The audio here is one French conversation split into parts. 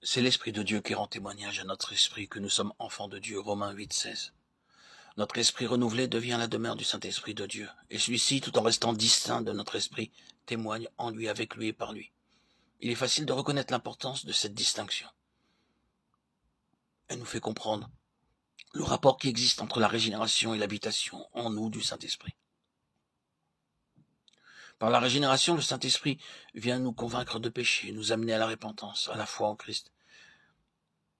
C'est l'Esprit de Dieu qui rend témoignage à notre esprit que nous sommes enfants de Dieu. Romains 8,16. Notre esprit renouvelé devient la demeure du Saint-Esprit de Dieu, et celui-ci, tout en restant distinct de notre esprit, témoigne en lui, avec lui et par lui. Il est facile de reconnaître l'importance de cette distinction. Elle nous fait comprendre le rapport qui existe entre la régénération et l'habitation en nous du Saint-Esprit. Par la régénération, le Saint-Esprit vient nous convaincre de péché, nous amener à la repentance, à la foi en Christ,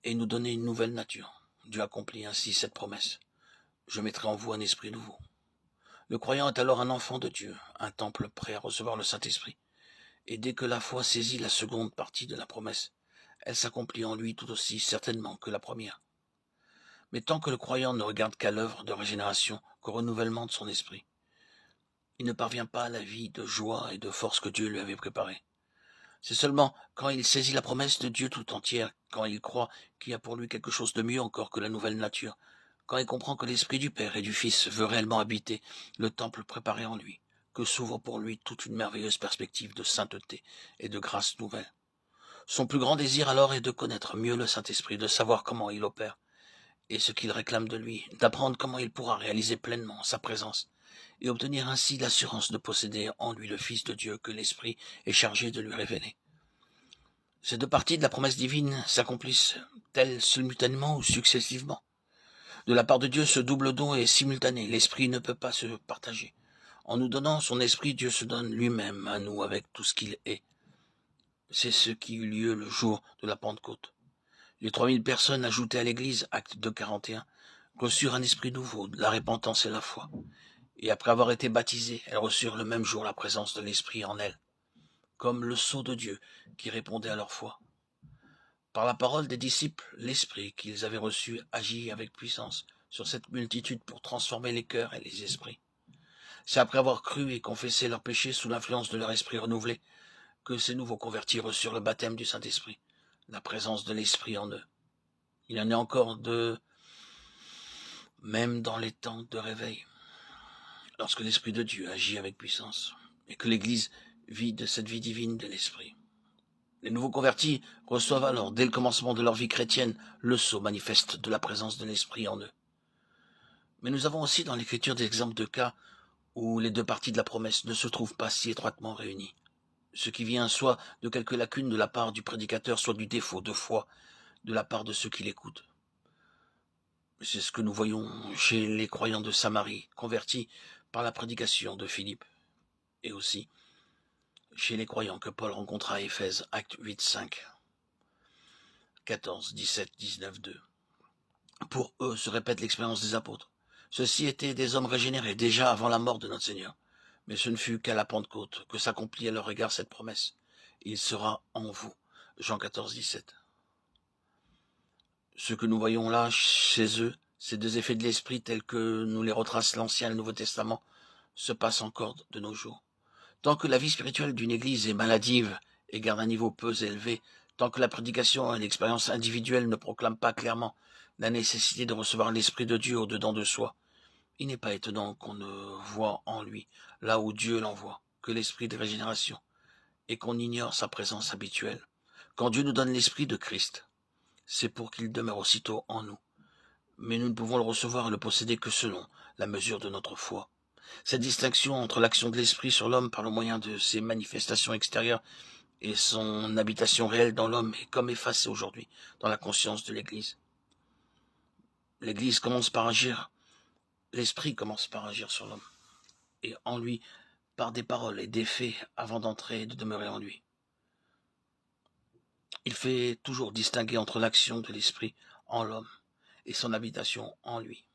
et nous donner une nouvelle nature. Dieu accomplit ainsi cette promesse. Je mettrai en vous un esprit nouveau. Le croyant est alors un enfant de Dieu, un temple prêt à recevoir le Saint-Esprit. Et dès que la foi saisit la seconde partie de la promesse, elle s'accomplit en lui tout aussi certainement que la première. Mais tant que le croyant ne regarde qu'à l'œuvre de régénération, qu'au renouvellement de son esprit, il ne parvient pas à la vie de joie et de force que Dieu lui avait préparée. C'est seulement quand il saisit la promesse de Dieu tout entière, quand il croit qu'il y a pour lui quelque chose de mieux encore que la nouvelle nature, quand il comprend que l'Esprit du Père et du Fils veut réellement habiter le temple préparé en lui, que s'ouvre pour lui toute une merveilleuse perspective de sainteté et de grâce nouvelle. Son plus grand désir alors est de connaître mieux le Saint-Esprit, de savoir comment il opère, et ce qu'il réclame de lui, d'apprendre comment il pourra réaliser pleinement sa présence, et obtenir ainsi l'assurance de posséder en lui le Fils de Dieu que l'Esprit est chargé de lui révéler. Ces deux parties de la promesse divine s'accomplissent-elles simultanément ou successivement? De la part de Dieu, ce double don est simultané. L'Esprit ne peut pas se partager. En nous donnant son Esprit, Dieu se donne lui-même à nous avec tout ce qu'il est. C'est ce qui eut lieu le jour de la Pentecôte. Les 3000 personnes ajoutées à l'Église, acte 2,41, reçurent un esprit nouveau, la repentance et la foi. Et après avoir été baptisées, elles reçurent le même jour la présence de l'Esprit en elles, comme le sceau de Dieu qui répondait à leur foi. Par la parole des disciples, l'Esprit qu'ils avaient reçu agit avec puissance sur cette multitude pour transformer les cœurs et les esprits. C'est après avoir cru et confessé leurs péchés sous l'influence de leur esprit renouvelé que ces nouveaux convertis reçurent le baptême du Saint-Esprit, la présence de l'Esprit en eux. Il en est encore même dans les temps de réveil, lorsque l'Esprit de Dieu agit avec puissance et que l'Église vit de cette vie divine de l'Esprit. Les nouveaux convertis reçoivent alors, dès le commencement de leur vie chrétienne, le sceau manifeste de la présence de l'Esprit en eux. Mais nous avons aussi dans l'Écriture des exemples de cas où les deux parties de la promesse ne se trouvent pas si étroitement réunies, ce qui vient soit de quelques lacunes de la part du prédicateur, soit du défaut de foi de la part de ceux qui l'écoutent. C'est ce que nous voyons chez les croyants de Samarie, convertis par la prédication de Philippe, et aussi chez les croyants que Paul rencontra à Éphèse, acte 8, 5, 14, 17, 19, 2. Pour eux se répète l'expérience des apôtres. Ceux-ci étaient des hommes régénérés déjà avant la mort de notre Seigneur. Mais ce ne fut qu'à la Pentecôte que s'accomplit à leur égard cette promesse. Il sera en vous. Jean 14, 17. Ce que nous voyons là chez eux, ces deux effets de l'esprit tels que nous les retrace l'Ancien et le Nouveau Testament, se passent encore de nos jours. Tant que la vie spirituelle d'une église est maladive et garde un niveau peu élevé, tant que la prédication et l'expérience individuelle ne proclament pas clairement la nécessité de recevoir l'Esprit de Dieu au-dedans de soi, il n'est pas étonnant qu'on ne voit en lui, là où Dieu l'envoie, que l'esprit de régénération, et qu'on ignore sa présence habituelle. Quand Dieu nous donne l'Esprit de Christ, c'est pour qu'il demeure aussitôt en nous. Mais nous ne pouvons le recevoir et le posséder que selon la mesure de notre foi. Cette distinction entre l'action de l'Esprit sur l'homme par le moyen de ses manifestations extérieures et son habitation réelle dans l'homme est comme effacée aujourd'hui dans la conscience de l'Église. L'Église commence par agir, l'Esprit commence par agir sur l'homme, et en lui par des paroles et des faits avant d'entrer et de demeurer en lui. Il fait toujours distinguer entre l'action de l'Esprit en l'homme et son habitation en lui.